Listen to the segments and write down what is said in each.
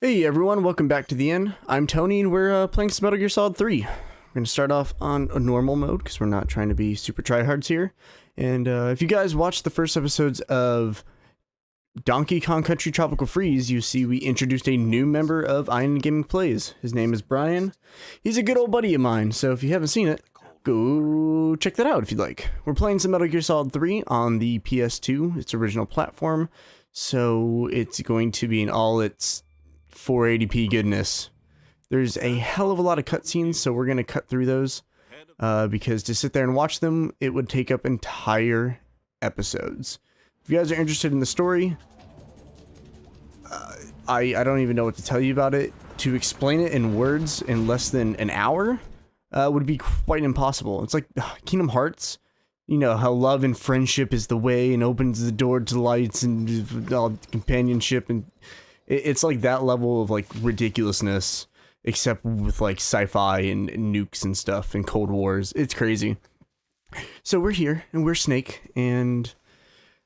Hey everyone, welcome back to the inn. I'm Tony and we're playing some Metal Gear Solid 3. We're going to start off on a normal mode because we're not trying to be super tryhards here. And if you guys watched the first episodes of Donkey Kong Country Tropical Freeze, you see we introduced a new member of Iron Gaming Plays. His name is Brian. He's a good old buddy of mine, so if you haven't seen it, go check that out if you'd like. We're playing some Metal Gear Solid 3 on the PS2, its original platform, so it's going to be in all its 480p goodness. There's a hell of a lot of cutscenes, so we're going to cut through those because to sit there and watch them, it would take up entire episodes. If you guys are interested in the story, I don't even know what to tell you about it. To explain it in words in less than an hour would be quite impossible. It's like Kingdom Hearts. You know, how love and friendship is the way and opens the door to lights and all companionship, and it's like that level of like ridiculousness, except with like sci-fi and nukes and stuff and Cold Wars. It's crazy. So we're here and we're Snake, and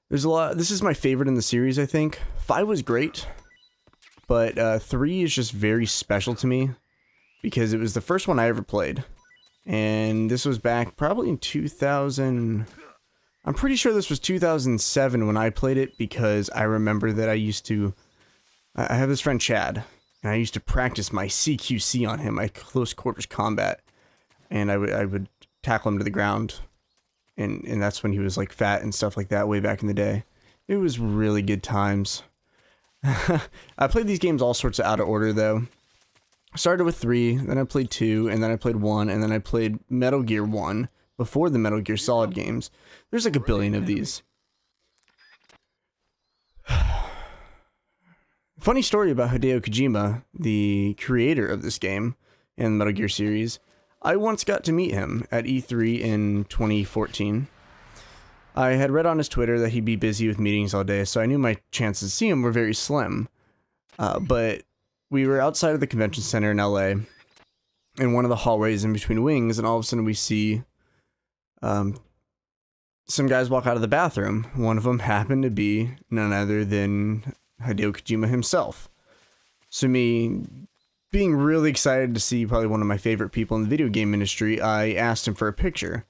there's a lot. This is my favorite in the series, I think. 5 was great, but 3 is just very special to me because it was the first one I ever played, and this was back probably in 2000. I'm pretty sure this was 2007 when I played it, because I remember that I have this friend Chad, and I used to practice my CQC on him, my close quarters combat, and I would tackle him to the ground, and that's when he was like fat and stuff like that way back in the day. It was really good times. I played these games all sorts of out of order though. I started with 3, then I played 2, and then I played 1, and then I played Metal Gear 1 before the Metal Gear Solid games. There's like a billion of these. Funny story about Hideo Kojima, the creator of this game and the Metal Gear series. I once got to meet him at E3 in 2014. I had read on his Twitter that he'd be busy with meetings all day, so I knew my chances to see him were very slim. But we were outside of the convention center in LA, in one of the hallways in between wings, and all of a sudden we see some guys walk out of the bathroom. One of them happened to be none other than Hideo Kojima himself. So me, being really excited to see probably one of my favorite people in the video game industry, I asked him for a picture.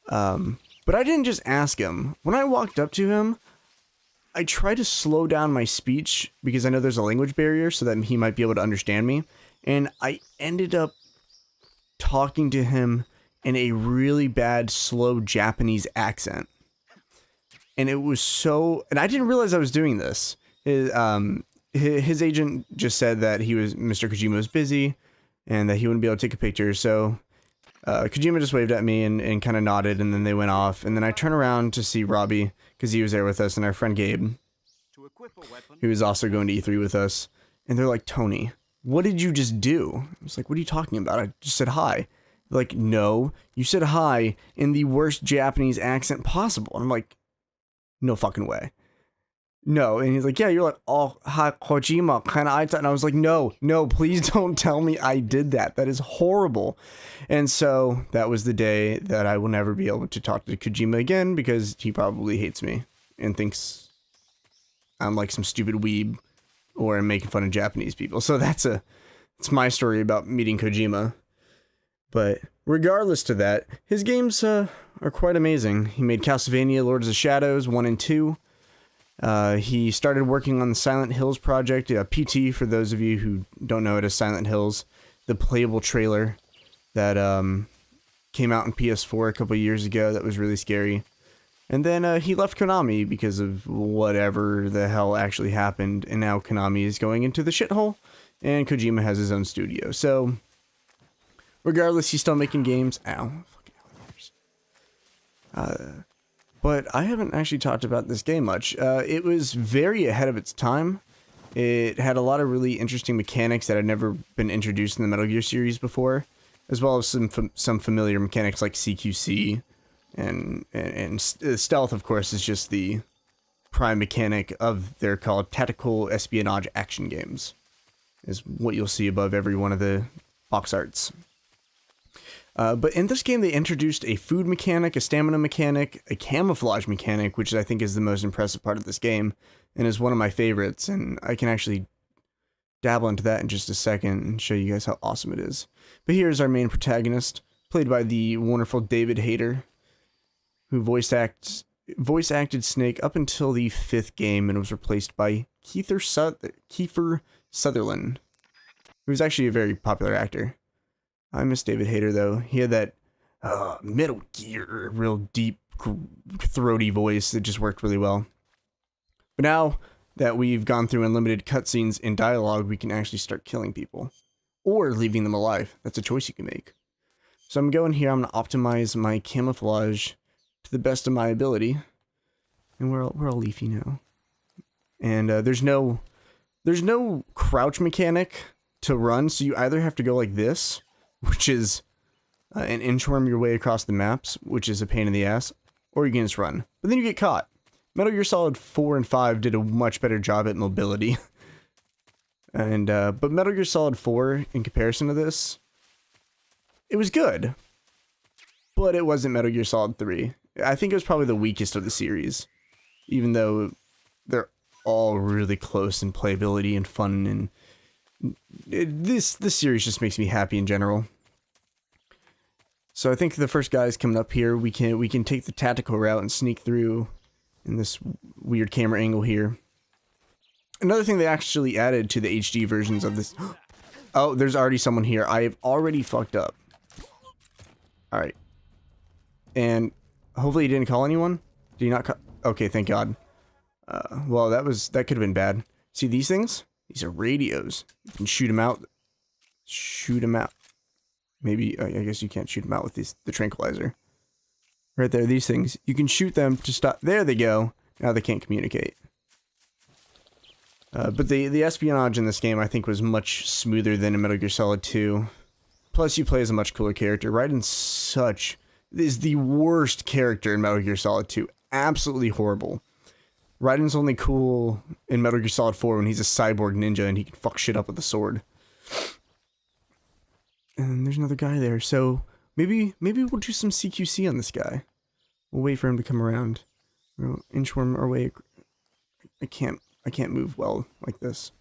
But I didn't just ask him. When I walked up to him, I tried to slow down my speech because I know there's a language barrier so that he might be able to understand me. And I ended up talking to him in a really bad, slow Japanese accent. And it was so, and I didn't realize I was doing this. His agent just said that Mr. Kojima was busy and that he wouldn't be able to take a picture. So Kojima just waved at me and kind of nodded, and then they went off. And then I turned around to see Robbie, because he was there with us, and our friend Gabe, who was also going to E3 with us. And they're like, Tony, what did you just do? I was like, what are you talking about? I just said hi. They're like, no, you said hi in the worst Japanese accent possible. And I'm like, no fucking way. No. And he's like, yeah, you're like, oh, hi, Kojima, kind of. And I was like, no, please don't tell me I did that. That is horrible. And so that was the day that I will never be able to talk to Kojima again, because he probably hates me and thinks I'm like some stupid weeb or I'm making fun of Japanese people. So it's my story about meeting Kojima. But regardless to that, his games are quite amazing. He made Castlevania Lords of the Shadows 1 and 2. He started working on the Silent Hills project, PT, for those of you who don't know it as Silent Hills, the playable trailer that came out on PS4 a couple years ago that was really scary. And then he left Konami because of whatever the hell actually happened, and now Konami is going into the shithole, and Kojima has his own studio. So regardless, he's still making games. Ow. Fucking but I haven't actually talked about this game much. It was very ahead of its time. It had a lot of really interesting mechanics that had never been introduced in the Metal Gear series before, as well as some familiar mechanics like CQC, and stealth, of course, is just the prime mechanic of their called tactical espionage action games, is what you'll see above every one of the box arts. But in this game, they introduced a food mechanic, a stamina mechanic, a camouflage mechanic, which I think is the most impressive part of this game, and is one of my favorites. And I can actually dabble into that in just a second and show you guys how awesome it is. But here's our main protagonist, played by the wonderful David Hayter, who voice acted Snake up until the 5th game and was replaced by Kiefer Sutherland, who was actually a very popular actor. I miss David Hayter though. He had that Metal Gear, real deep, throaty voice that just worked really well. But now that we've gone through unlimited cutscenes and dialogue, we can actually start killing people. Or leaving them alive. That's a choice you can make. So I'm going here, I'm going to optimize my camouflage to the best of my ability. And we're all leafy now. And there's no crouch mechanic to run, so you either have to go like this, which is an inchworm your way across the maps, which is a pain in the ass, or you can just run. But then you get caught. Metal Gear Solid 4 and 5 did a much better job at mobility. And but Metal Gear Solid 4, in comparison to this, it was good. But it wasn't Metal Gear Solid 3. I think it was probably the weakest of the series. Even though they're all really close in playability and fun, and this series just makes me happy in general. So I think the first guy is coming up here. We can take the tactical route and sneak through in this weird camera angle here. Another thing they actually added to the HD versions of this. Oh, there's already someone here. I have already fucked up. Alright. And hopefully he didn't call anyone. Did he not call? Okay, thank God. Well, that could have been bad. See these things? These are radios. You can shoot them out. Shoot them out. Maybe, I guess you can't shoot them out with the tranquilizer. Right there, these things. You can shoot them to stop. There they go. Now they can't communicate. But the espionage in this game, I think, was much smoother than in Metal Gear Solid 2. Plus, you play as a much cooler character. Raiden's is the worst character in Metal Gear Solid 2. Absolutely horrible. Raiden's only cool in Metal Gear Solid 4 when he's a cyborg ninja and he can fuck shit up with a sword. And there's another guy there, so maybe we'll do some CQC on this guy. We'll wait for him to come around. We'll inchworm our way. I can't move well like this.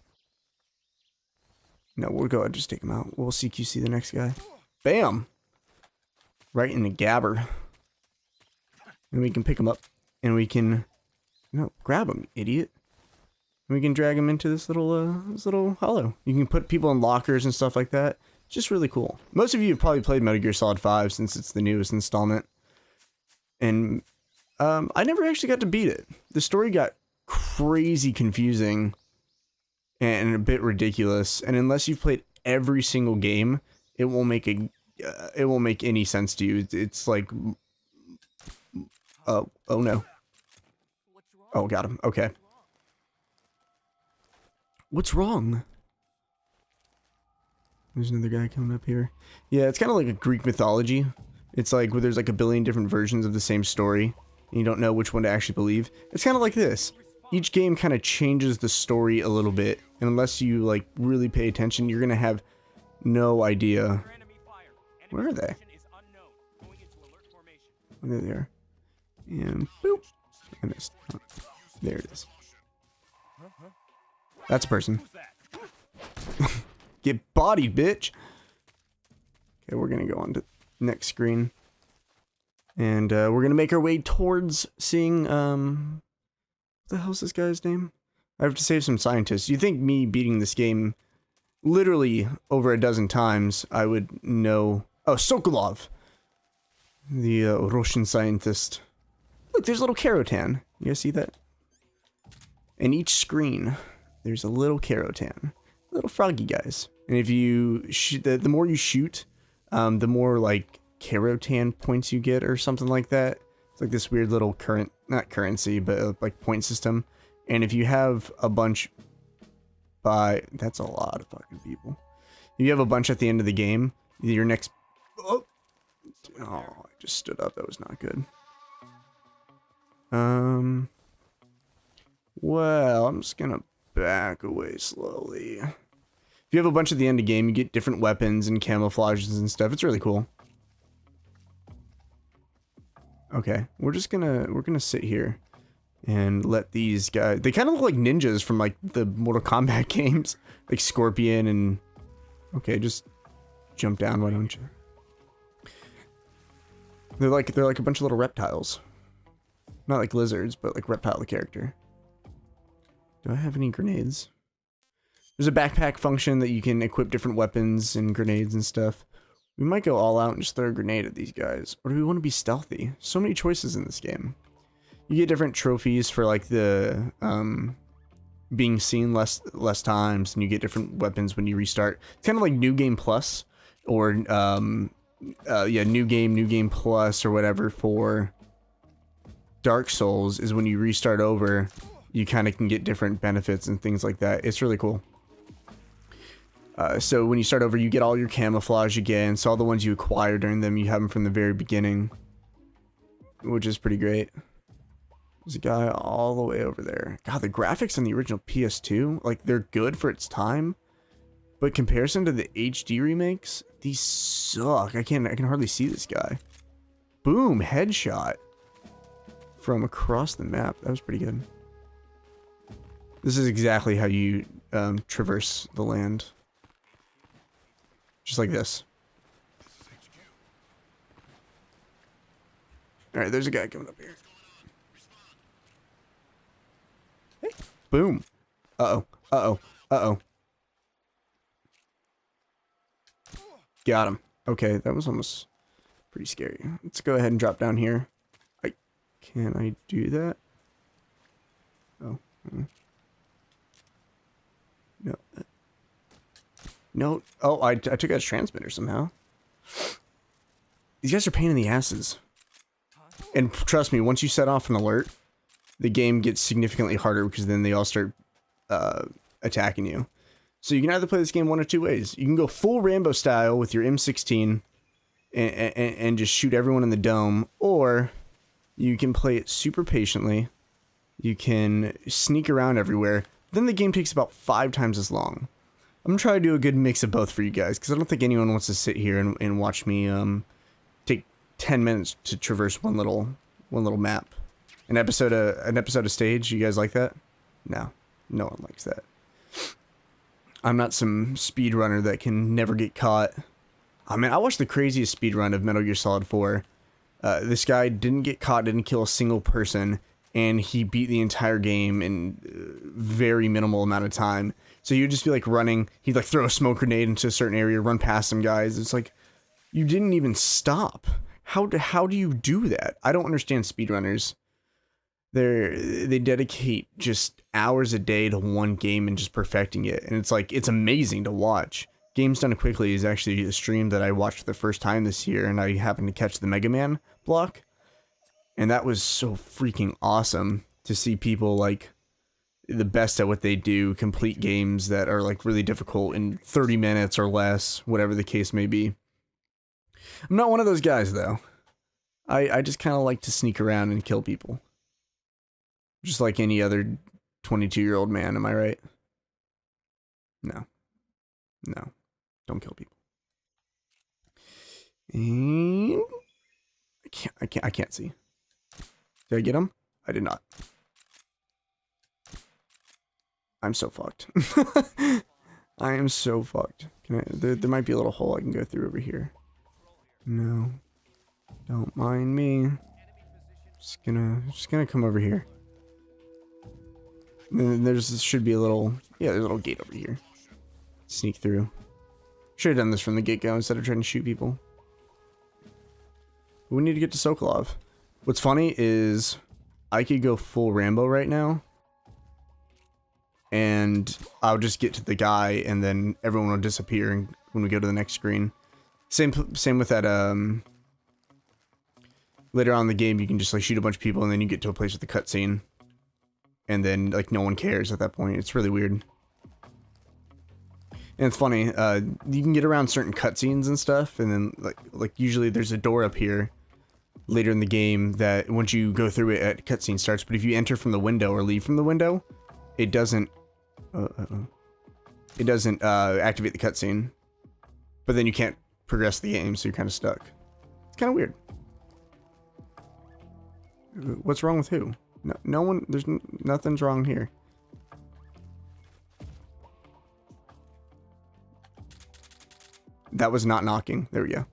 No, we'll go ahead and just take him out. We'll CQC the next guy. Bam! Right in the gabber. And we can pick him up. And we can... No, grab him, idiot. And we can drag him into this little hollow. You can put people in lockers and stuff like that. Just really cool. Most of you have probably played Metal Gear Solid 5 since it's the newest installment. And I never actually got to beat it. The story got crazy confusing and a bit ridiculous. And unless you've played every single game, it won't make any sense to you. It's like, oh no. Oh, got him. Okay. What's wrong? There's another guy coming up here. Yeah, it's kind of like a Greek mythology. It's like where there's like a billion different versions of the same story, and you don't know which one to actually believe. It's kind of like this. Each game kind of changes the story a little bit, and unless you like really pay attention, you're gonna have no idea. Where are they? There they are. And boop. I missed. Oh, there it is. That's a person. Get bodied, bitch. Okay, we're gonna go on to next screen, and we're gonna make our way towards seeing what the hell's this guy's name? I have to save some scientists. You think me beating this game literally over a dozen times, I would know? Oh, Sokoloff, the Russian scientist. Look, there's a little Karotan. You guys see that? In each screen, there's a little Karotan. Little froggy guys. And if you shoot, the more you shoot, the more like Karotan points you get or something like that. It's like this weird little not currency, but like point system. And if you have a bunch that's a lot of fucking people. If you have a bunch at the end of the game, your next, oh, I just stood up. That was not good. Well, I'm just gonna back away slowly. If you have a bunch at the end of the game, you get different weapons and camouflages and stuff. It's really cool. Okay, we're gonna sit here. and let these guys, they kind of look like ninjas from like the Mortal Kombat games, like Scorpion and, okay, just jump down, why don't you? They're like a bunch of little reptiles. Not like lizards, but like reptile the character. Do I have any grenades? There's a backpack function that you can equip different weapons and grenades and stuff. We might go all out and just throw a grenade at these guys. Or do we want to be stealthy? So many choices in this game. You get different trophies for like the being seen less times, and you get different weapons when you restart. It's kind of like New Game Plus, or yeah, New Game Plus or whatever for Dark Souls is when you restart over, you kind of can get different benefits and things like that. It's really cool. So when you start over, you get all your camouflage again. So all the ones you acquire during them, you have them from the very beginning, which is pretty great. There's a guy all the way over there. God, the graphics on the original PS2, like, they're good for its time, but comparison to the HD remakes, these suck. I can hardly see this guy. Boom, headshot from across the map. That was pretty good. This is exactly how you traverse the land. Just like this. Alright, there's a guy coming up here. Hey. Boom. Uh-oh. Uh-oh. Uh-oh. Got him. Okay, that was almost pretty scary. Let's go ahead and drop down here. Can I do that? Oh. No. No. Oh, I took out his transmitter somehow. These guys are pain in the asses. And trust me, once you set off an alert, the game gets significantly harder because then they all start attacking you. So you can either play this game one of two ways. You can go full Rambo style with your M16 and just shoot everyone in the dome, or you can play it super patiently. You can sneak around everywhere. Then the game takes about 5 times as long. I'm gonna try to do a good mix of both for you guys, because I don't think anyone wants to sit here and watch me take 10 minutes to traverse one little map. An episode of stage. You guys like that? No, no one likes that. I'm not some speedrunner that can never get caught. I mean, I watched the craziest speedrun of Metal Gear Solid 4. This guy didn't get caught, didn't kill a single person, and he beat the entire game in very minimal amount of time. So you'd just be like running, he'd like throw a smoke grenade into a certain area, run past some guys. It's like, you didn't even stop. How do you do that? I don't understand speedrunners. They dedicate just hours a day to one game and just perfecting it. And it's like, it's amazing to watch. Games Done Quickly is actually a stream that I watched for the first time this year, and I happened to catch the Mega Man block. And that was so freaking awesome to see people like the best at what they do, complete games that are like really difficult in 30 minutes or less, whatever the case may be. I'm not one of those guys though. I just kind of like to sneak around and kill people. Just like any other 22-year-old man, am I right? No. No. Don't kill people. And I can't see. Did I get him? I did not. I'm so fucked. I am so fucked. There might be a little hole I can go through over here. No. Don't mind me. Just gonna come over here. And then should be a little, yeah, there's a little gate over here. Sneak through. Should have done this from the get-go instead of trying to shoot people. We need to get to Sokoloff. What's funny is I could go full Rambo right now, and I'll just get to the guy, and then everyone will disappear when we go to the next screen. Same with that. Later on in the game, you can just like shoot a bunch of people, and then you get to a place with a cutscene, and then like no one cares at that point. It's really weird. And it's funny, you can get around certain cutscenes and stuff, and then like usually there's a door up here later in the game that once you go through it, at cutscene starts. But if you enter from the window or leave from the window, it doesn't activate the cutscene. But then you can't progress the game, so you're kind of stuck. It's kind of weird. What's wrong with who? No, no one, nothing's wrong here. That was not knocking. There we go.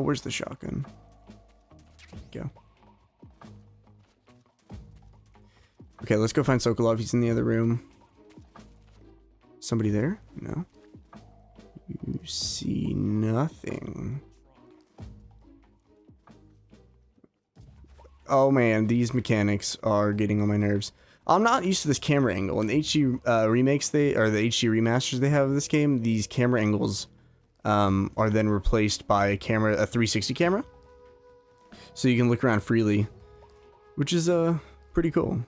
Where's the shotgun? Go. Okay, let's go find Sokoloff. He's in the other room. Somebody there? No. You see nothing. Oh man, these mechanics are getting on my nerves. I'm not used to this camera angle. In the HD remakes the HD remasters they have of this game, these camera angles are then replaced by a 360 camera. So you can look around freely, which is pretty cool.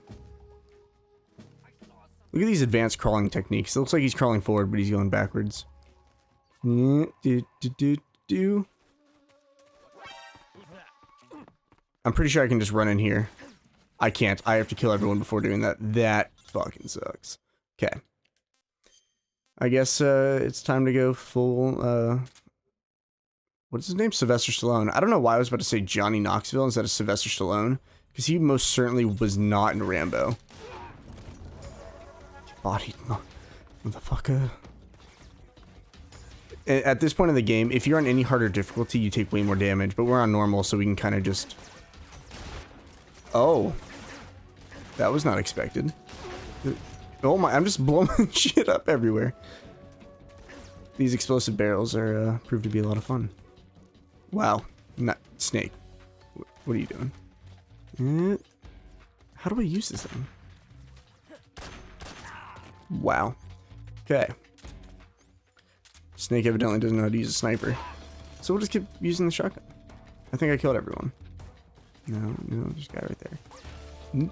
Look at these advanced crawling techniques. It looks like he's crawling forward, but he's going backwards. I'm pretty sure I can just run in here. I can't. I have to kill everyone before doing that. That fucking sucks. Okay. I guess it's time to go full, what's his name? Sylvester Stallone. I don't know why I was about to say Johnny Knoxville instead of Sylvester Stallone, because he most certainly was not in Rambo. Body, motherfucker. At this point in the game, if you're on any harder difficulty, you take way more damage, but we're on normal, so we can kind of just... Oh. That was not expected. Oh my, I'm just blowing shit up everywhere. These explosive barrels are, proved to be a lot of fun. Wow. Not Snake. What are you doing? How do I use this thing? Wow. Okay. Snake evidently doesn't know how to use a sniper. So we'll just keep using the shotgun. I think I killed everyone. No, there's a guy right there. Boom!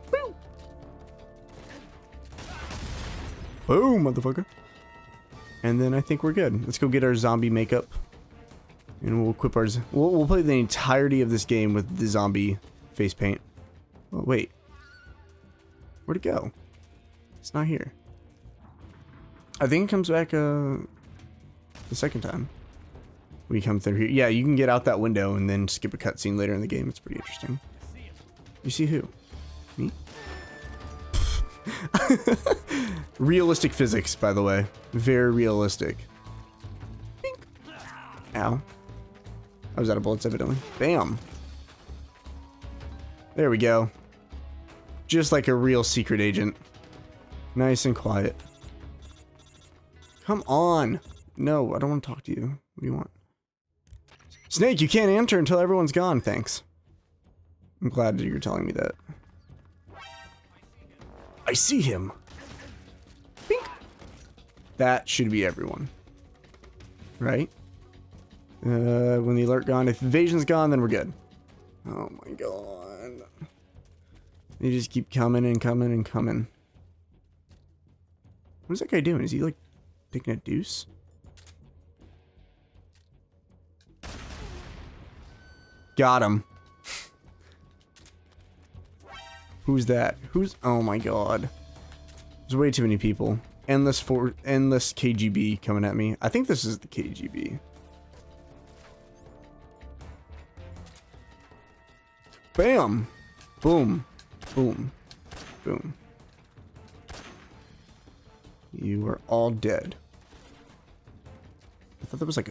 Boom, motherfucker. And then I think we're good. Let's go get our zombie makeup. And we'll equip ours. We'll play the entirety of this game with the zombie face paint. Oh, wait. Where'd it go? It's not here. I think it comes back the second time we come through here. Yeah, you can get out that window and then skip a cutscene later in the game. It's pretty interesting. You see who? Me? Realistic physics, by the way. Very realistic. Bink. Ow. I was out of bullets, evidently. Bam. There we go. Just like a real secret agent. Nice and quiet. Come on. No, I don't want to talk to you. What do you want? Snake, you can't enter until everyone's gone, thanks. I'm glad that you're telling me that. I see him. Bink. That should be everyone. Right? When the alert gone, if evasion's gone, then we're good. Oh my god. They just keep coming and coming and coming. What is that guy doing? Is he like taking a deuce? Got him. Who's that? Who's... Oh my god. There's way too many people. Endless KGB coming at me. I think this is the KGB. Bam! Boom. Boom. Boom. You are all dead. I thought that was like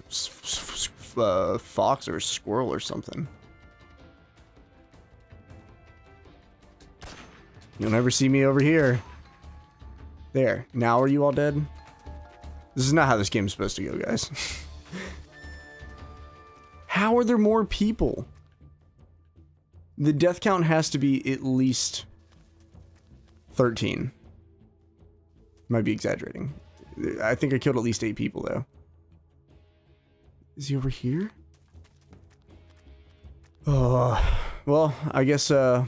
a fox or a squirrel or something. You'll never see me over here. There. Now are you all dead? This is not how this game is supposed to go, guys. How are there more people? The death count has to be at least 13. Might be exaggerating. I think I killed at least 8 people, though. Is he over here? Oh, well, I guess, we'll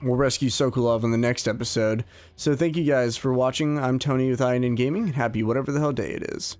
rescue Sokoloff in the next episode. So thank you guys for watching. I'm Tony with INN Gaming. Happy whatever the hell day it is.